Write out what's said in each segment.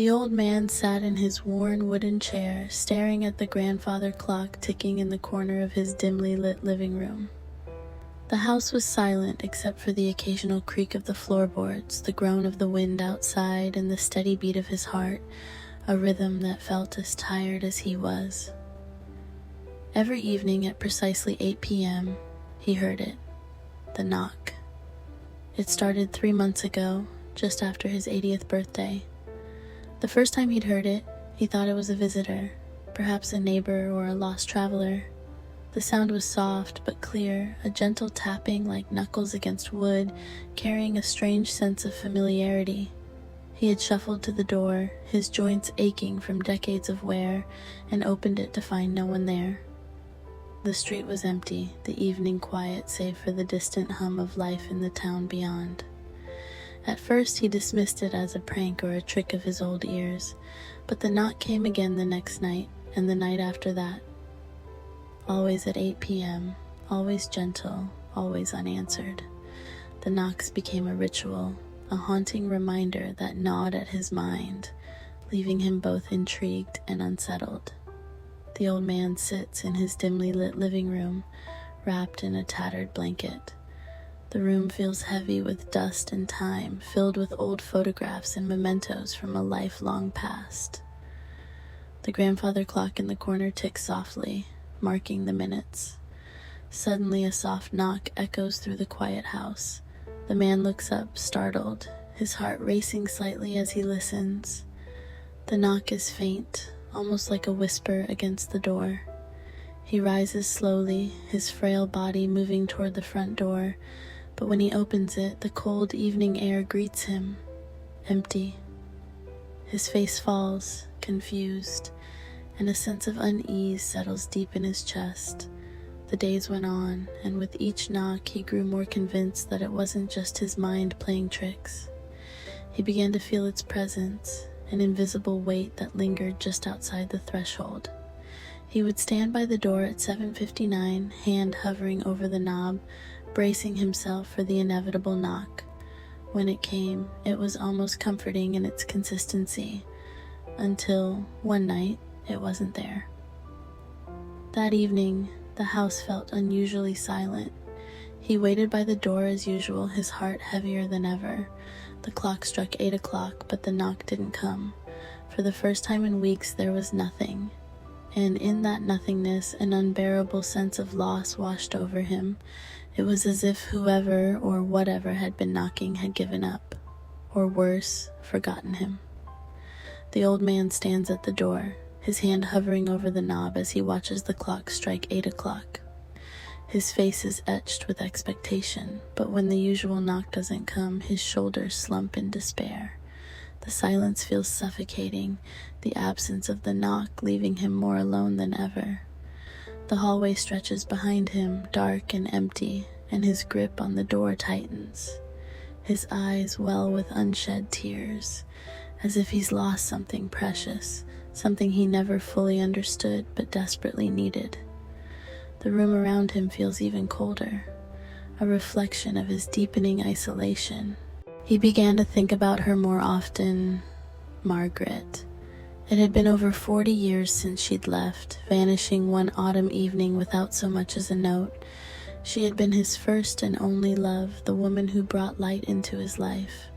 The old man sat in his worn wooden chair, staring at the grandfather clock ticking in the corner of his dimly lit living room. The house was silent except for the occasional creak of the floorboards, the groan of the wind outside, and the steady beat of his heart, a rhythm that felt as tired as he was. Every evening at precisely 8 p.m., he heard it, the knock. It started 3 months ago, just after his 80th birthday. The first time he'd heard it, he thought it was a visitor, perhaps a neighbor or a lost traveler. The sound was soft but clear, a gentle tapping like knuckles against wood, carrying a strange sense of familiarity. He had shuffled to the door, his joints aching from decades of wear, and opened it to find no one there. The street was empty, the evening quiet save for the distant hum of life in the town beyond. At first he dismissed it as a prank or a trick of his old ears, but the knock came again the next night, and the night after that. Always at 8 p.m., always gentle, always unanswered. The knocks became a ritual, a haunting reminder that gnawed at his mind, leaving him both intrigued and unsettled. The old man sits in his dimly lit living room, wrapped in a tattered blanket. The room feels heavy with dust and time, filled with old photographs and mementos from a lifelong past. The grandfather clock in the corner ticks softly, marking the minutes. Suddenly a soft knock echoes through the quiet house. The man looks up, startled, his heart racing slightly as he listens. The knock is faint, almost like a whisper against the door. He rises slowly, his frail body moving toward the front door, but when he opens it, the cold evening air greets him, empty. His face falls, confused, and a sense of unease settles deep in his chest. The days went on, and with each knock he grew more convinced that it wasn't just his mind playing tricks. He began to feel its presence, an invisible weight that lingered just outside the threshold. He would stand by the door at 7:59, hand hovering over the knob, bracing himself for the inevitable knock. When it came, it was almost comforting in its consistency, until one night it wasn't there. That evening, the house felt unusually silent. He waited by the door as usual, his heart heavier than ever. The clock struck 8 o'clock, but the knock didn't come. For the first time in weeks, there was nothing. And in that nothingness, an unbearable sense of loss washed over him. It was as if whoever or whatever had been knocking had given up, or worse, forgotten him. The old man stands at the door, his hand hovering over the knob as he watches the clock strike 8 o'clock. His face is etched with expectation, but when the usual knock doesn't come, his shoulders slump in despair. The silence feels suffocating, the absence of the knock leaving him more alone than ever. The hallway stretches behind him, dark and empty, and his grip on the door tightens. His eyes well with unshed tears, as if he's lost something precious, something he never fully understood but desperately needed. The room around him feels even colder, a reflection of his deepening isolation. He began to think about her more often. Margaret. It had been over 40 years since she'd left, vanishing one autumn evening without so much as a note. She had been his first and only love, the woman who brought light into his life.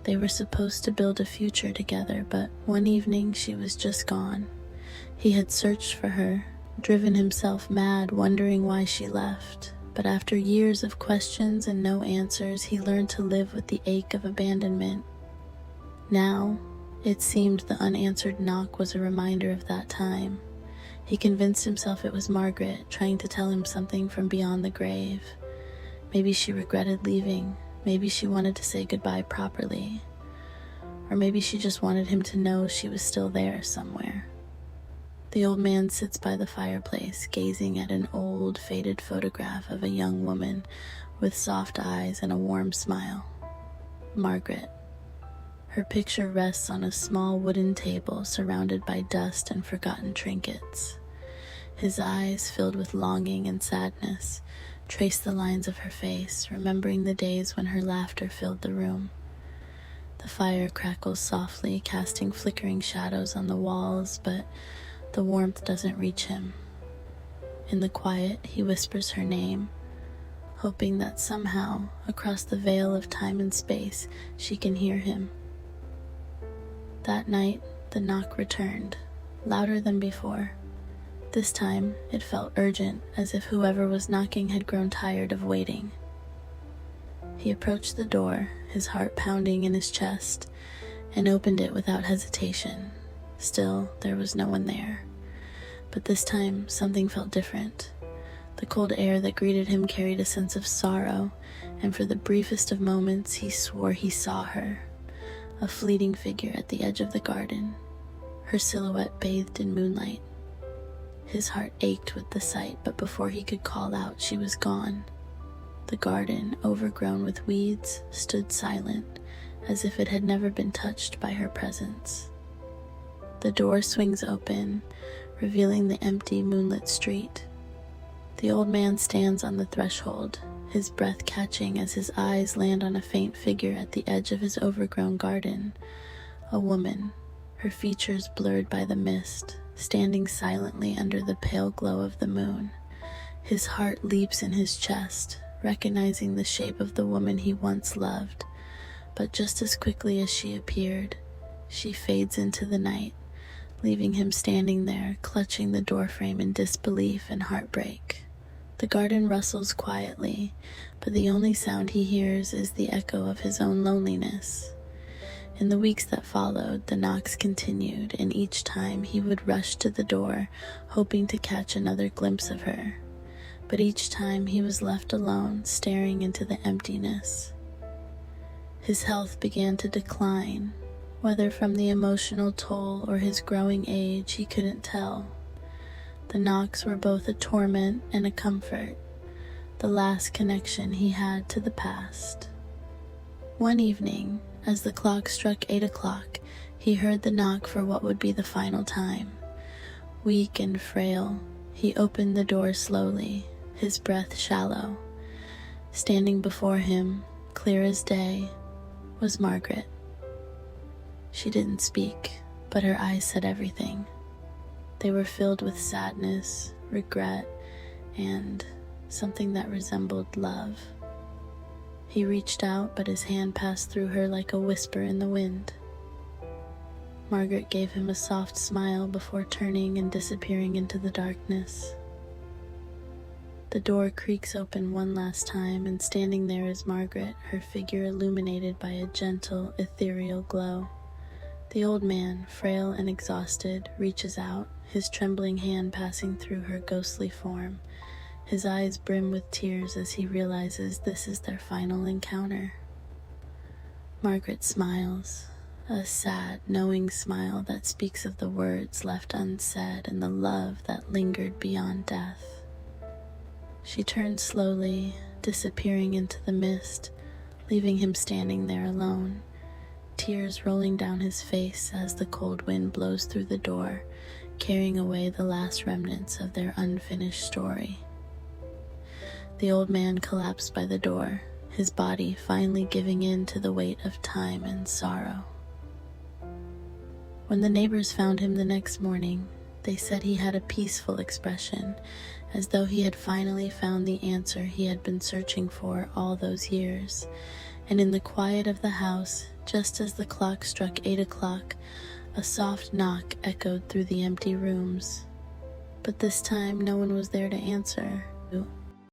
They were supposed to build a future together, but one evening she was just gone. He had searched for her, driven himself mad, wondering why she left. But after years of questions and no answers, he learned to live with the ache of abandonment. Now, it seemed the unanswered knock was a reminder of that time. He convinced himself it was Margaret, trying to tell him something from beyond the grave. Maybe she regretted leaving. Maybe she wanted to say goodbye properly. Or maybe she just wanted him to know she was still there somewhere. The old man sits by the fireplace, gazing at an old, faded photograph of a young woman with soft eyes and a warm smile. Margaret. Her picture rests on a small wooden table surrounded by dust and forgotten trinkets. His eyes, filled with longing and sadness, trace the lines of her face, remembering the days when her laughter filled the room. The fire crackles softly, casting flickering shadows on the walls, but the warmth doesn't reach him. In the quiet, he whispers her name, hoping that somehow, across the veil of time and space, she can hear him. That night, the knock returned, louder than before. This time, it felt urgent, as if whoever was knocking had grown tired of waiting. He approached the door, his heart pounding in his chest, and opened it without hesitation. Still, there was no one there. But this time, something felt different. The cold air that greeted him carried a sense of sorrow, and for the briefest of moments, he swore he saw her, a fleeting figure at the edge of the garden, her silhouette bathed in moonlight. His heart ached with the sight, but before he could call out, she was gone. The garden, overgrown with weeds, stood silent, as if it had never been touched by her presence. The door swings open, revealing the empty, moonlit street. The old man stands on the threshold, his breath catching as his eyes land on a faint figure at the edge of his overgrown garden. A woman, her features blurred by the mist, standing silently under the pale glow of the moon. His heart leaps in his chest, recognizing the shape of the woman he once loved, but just as quickly as she appeared, she fades into the night, leaving him standing there, clutching the doorframe in disbelief and heartbreak. The garden rustles quietly, but the only sound he hears is the echo of his own loneliness. In the weeks that followed, the knocks continued, and each time he would rush to the door, hoping to catch another glimpse of her. But each time he was left alone, staring into the emptiness. His health began to decline, whether from the emotional toll or his growing age, he couldn't tell. The knocks were both a torment and a comfort, the last connection he had to the past. One evening, as the clock struck 8 o'clock, he heard the knock for what would be the final time. Weak and frail, he opened the door slowly, his breath shallow. Standing before him, clear as day, was Margaret. She didn't speak, but her eyes said everything. They were filled with sadness, regret, and something that resembled love. He reached out, but his hand passed through her like a whisper in the wind. Margaret gave him a soft smile before turning and disappearing into the darkness. The door creaks open one last time, and standing there is Margaret, her figure illuminated by a gentle, ethereal glow. The old man, frail and exhausted, reaches out, his trembling hand passing through her ghostly form. His eyes brim with tears as he realizes this is their final encounter. Margaret smiles, a sad, knowing smile that speaks of the words left unsaid and the love that lingered beyond death. She turns slowly, disappearing into the mist, leaving him standing there alone, tears rolling down his face as the cold wind blows through the door, carrying away the last remnants of their unfinished story. The old man collapsed by the door, his body finally giving in to the weight of time and sorrow. When the neighbors found him the next morning, they said he had a peaceful expression, as though he had finally found the answer he had been searching for all those years. And in the quiet of the house, just as the clock struck 8 o'clock, a soft knock echoed through the empty rooms. But this time no one was there to answer.